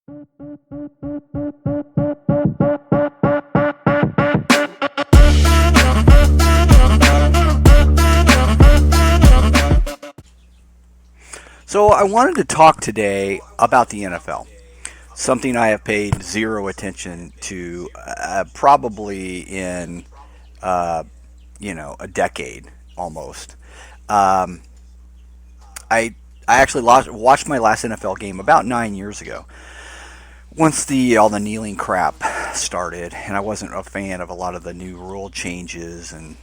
So I wanted to talk today about the NFL, something I have paid zero attention to probably in a decade almost. Um, I I actually watched my last NFL game about 9 years ago. Once the all the kneeling crap started, and I wasn't a fan of a lot of the new rule changes and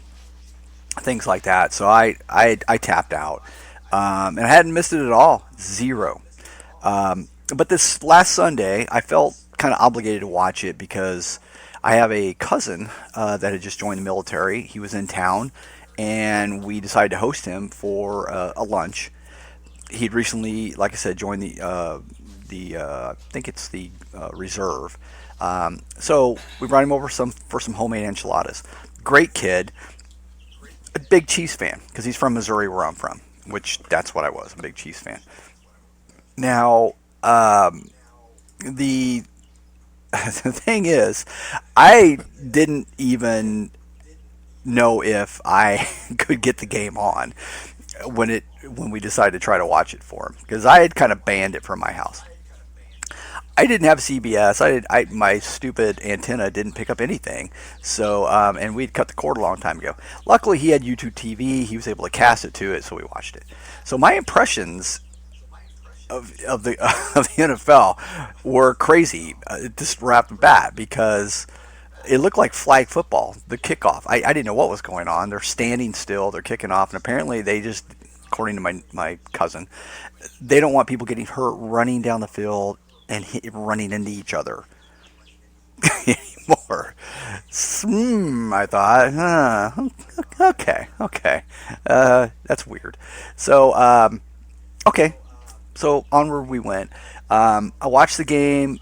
things like that, so I tapped out, and I hadn't missed it at all, zero. But this last Sunday, I felt kind of obligated to watch it because I have a cousin that had just joined the military. He was in town, and we decided to host him for a lunch. He'd recently, like I said, joined I think it's the reserve. So we brought him over for some homemade enchiladas. Great kid, a big Chiefs fan because he's from Missouri, where I'm from, which that's what I was, a big Chiefs fan. Now, the the thing is, I didn't even know if I could get the game on when we decided to try to watch it for him because I had kind of banned it from my house. I didn't have CBS. My stupid antenna didn't pick up anything. So, and we'd cut the cord a long time ago. Luckily, he had YouTube TV. He was able to cast it to it, so we watched it. So my impressions of the of the NFL were crazy, just right off the bat because it looked like flag football. The kickoff, I didn't know what was going on. They're standing still. They're kicking off, and apparently they just, according to my cousin, they don't want people getting hurt running down the field and running into each other anymore. I thought, okay, that's weird. So, okay, so onward we went. I watched the game,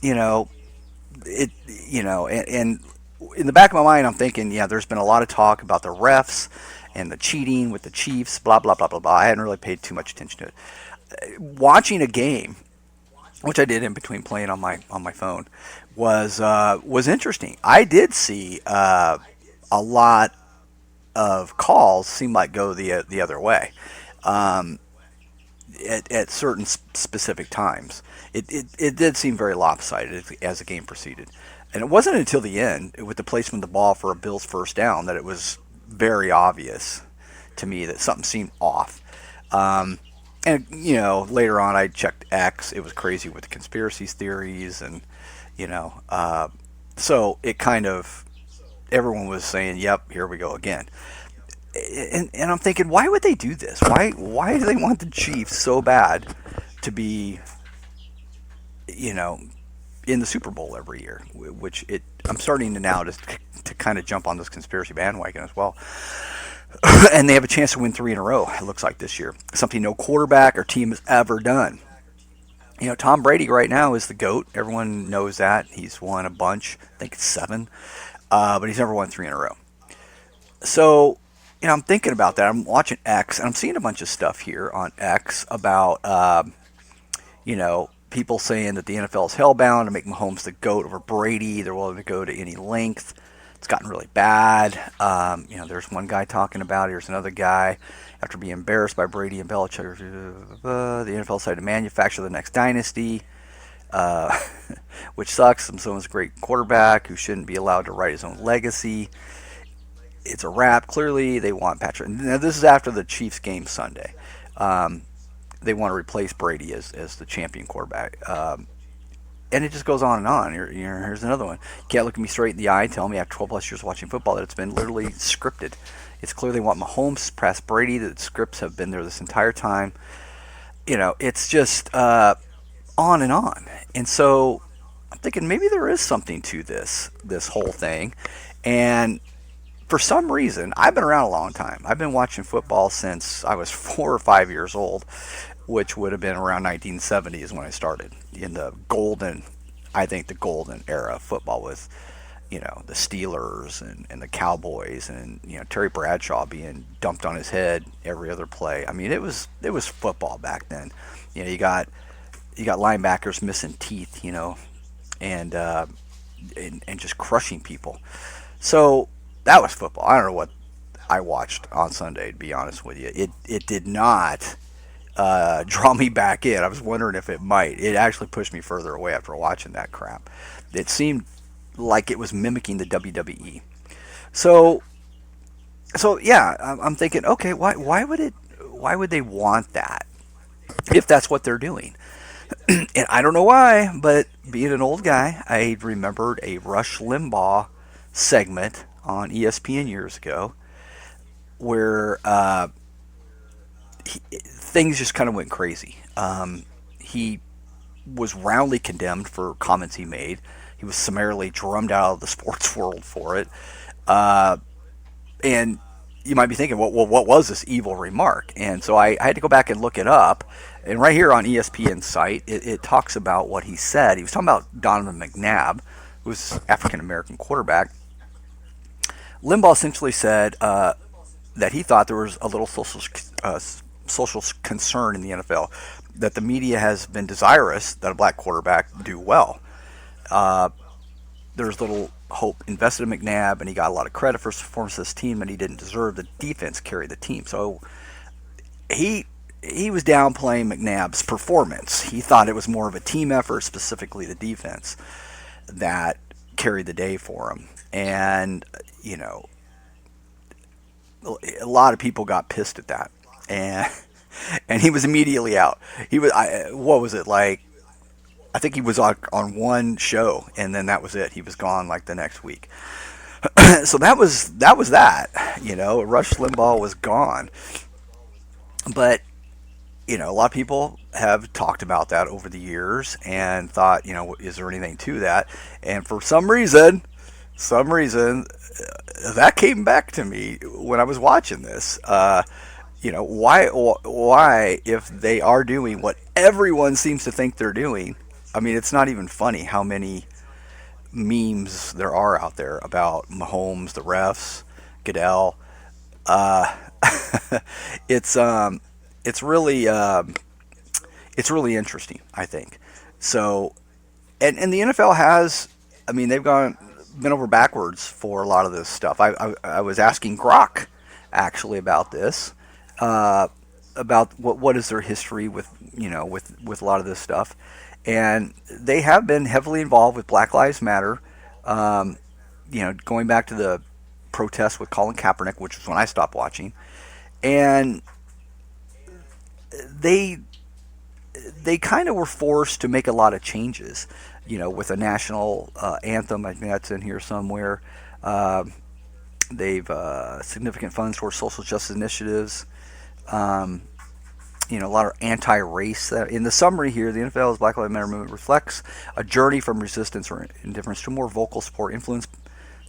you know, it, and in the back of my mind, I'm thinking, yeah, there's been a lot of talk about the refs and the cheating with the Chiefs, blah blah blah blah blah. I hadn't really paid too much attention to it. Watching a game, which I did in between playing on my phone, was interesting. I did see a lot of calls seem like go the other way. Um, at certain specific times. It did seem very lopsided as the game proceeded. And it wasn't until the end, with the placement of the ball for a Bills first down, that it was very obvious to me that something seemed off. Um, and, later on I checked X. It was crazy with the conspiracy theories. And, you know, uh, so it kind of, everyone was saying, yep, here we go again. And I'm thinking, why would they do this? Why do they want the Chiefs so bad to be, you know, in the Super Bowl every year? Which I'm starting to now to kind of jump on this conspiracy bandwagon as well. And they have a chance to win three in a row. It looks like this year, something no quarterback or team has ever done. Tom Brady right now is the GOAT. Everyone knows that. He's won a bunch. I think it's seven, but he's never won three in a row. So, I'm thinking about that. I'm watching X, and I'm seeing a bunch of stuff here on X about, people saying that the NFL is hellbound to make Mahomes the GOAT over Brady. They're willing to go to any length. It's gotten really bad. There's one guy talking about it. Here's another guy. After being embarrassed by Brady and Belichick, the NFL decided to manufacture the next dynasty, uh, which sucks. Someone's a great quarterback who shouldn't be allowed to write his own legacy. It's a wrap. Clearly, they want Patrick. Now, this is after the Chiefs game Sunday. Um, they want to replace Brady as the champion quarterback. And it just goes on and on. Here's another one. You can't look at me straight in the eye and tell me after 12 plus years watching football that it's been literally scripted. It's clear they want Mahomes past Brady. The scripts have been there this entire time. It's just on and on. And so I'm thinking maybe there is something to this whole thing. And for some reason, I've been around a long time. I've been watching football since I was 4 or 5 years old, which would have been around 1970 is when I started in I think the golden era of football with, the Steelers and the Cowboys and, Terry Bradshaw being dumped on his head every other play. I mean, it was football back then. You got you got linebackers missing teeth, and and just crushing people. So that was football. I don't know what I watched on Sunday. To be honest with you, it did not draw me back in. I was wondering if it might. It actually pushed me further away after watching that crap. It seemed like it was mimicking the WWE. So yeah, I'm thinking, okay, why would they want that if that's what they're doing? And I don't know why, but being an old guy, I remembered a Rush Limbaugh segment on ESPN years ago where things just kind of went crazy. He was roundly condemned for comments he made. He was summarily drummed out of the sports world for it. Uh, and you might be thinking, well, what was this evil remark? And so I had to go back and look it up. And right here on ESPN's site, it talks about what he said. He was talking about Donovan McNabb, who was African American quarterback. Limbaugh essentially said that he thought there was a little social concern in the NFL, that the media has been desirous that a black quarterback do well. Uh, there's little hope invested in McNabb, and he got a lot of credit for his performance of this team, and he didn't deserve the defense carry the team. So he he was downplaying McNabb's performance. He thought it was more of a team effort, specifically the defense, that carried the day for him. And you know, a lot of people got pissed at that, and and he was immediately out. He was, what was it like? I think he was on one show, and then that was it. He was gone like the next week. So that. You know, Rush Limbaugh was gone. But you know, a lot of people have talked about that over the years and thought, you know, is there anything to that? And for some reason, that came back to me when I was watching this. You know, why, if they are doing what everyone seems to think they're doing? I mean, it's not even funny how many memes there are out there about Mahomes, the refs, Goodell. Uh, it's it's really it's really interesting, I think. So, and the NFL has, I mean, they've gone been over backwards for a lot of this stuff. I was asking Grok actually about this, uh, about what is their history with, you know, with a lot of this stuff, and they have been heavily involved with Black Lives Matter. Um, you know, going back to the protest with Colin Kaepernick, which was when I stopped watching, and they they kind of were forced to make a lot of changes. You know, with a national anthem, I think that's in here somewhere. Uh, they've significant funds towards social justice initiatives. Um, you know, a lot of anti-race. In the summary here, the NFL's Black Lives Matter movement reflects a journey from resistance or indifference to more vocal support, influenced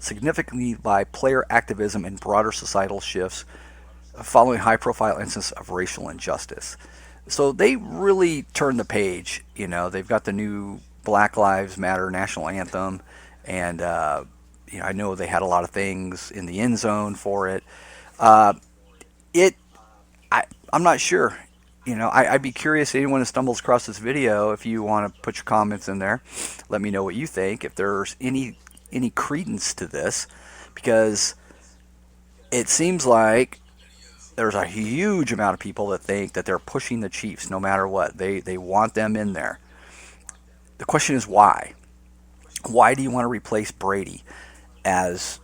significantly by player activism and broader societal shifts following high-profile instances of racial injustice. So they really turned the page. You know, they've got the new Black Lives Matter national anthem, and you know, I know they had a lot of things in the end zone for it. Uh, it, I'm not sure. You know, I'd be curious. Anyone who stumbles across this video, if you want to put your comments in there, let me know what you think. If there's any credence to this, because it seems like there's a huge amount of people that think that they're pushing the Chiefs no matter what. They want them in there. The question is why? Why do you want to replace Brady as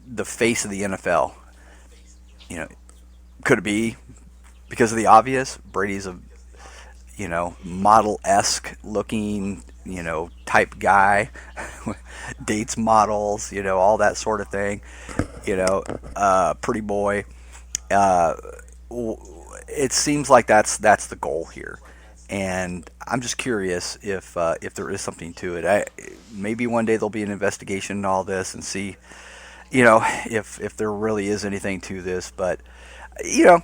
the face of the NFL? You know, could it be because of the obvious? Brady's a, you know, model-esque looking, you know, type guy, dates models, you know, all that sort of thing. You know, pretty boy. Uh, it seems like that's the goal here, and I'm just curious if there is something to it. Maybe one day there'll be an investigation and all this, and see, you know, if there really is anything to this. But you know,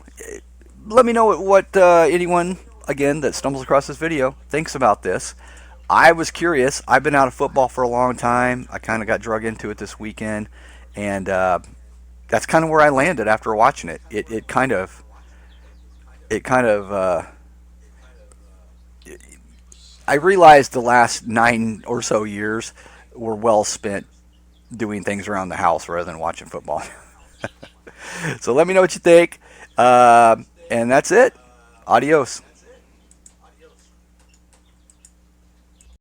let me know what anyone again that stumbles across this video thinks about this. I was curious. I've been out of football for a long time. I kind of got drug into it this weekend, and that's kind of where I landed after watching it. It kind of I realized the last 9 or so years were well spent doing things around the house rather than watching football. So let me know what you think. And that's it. Adios.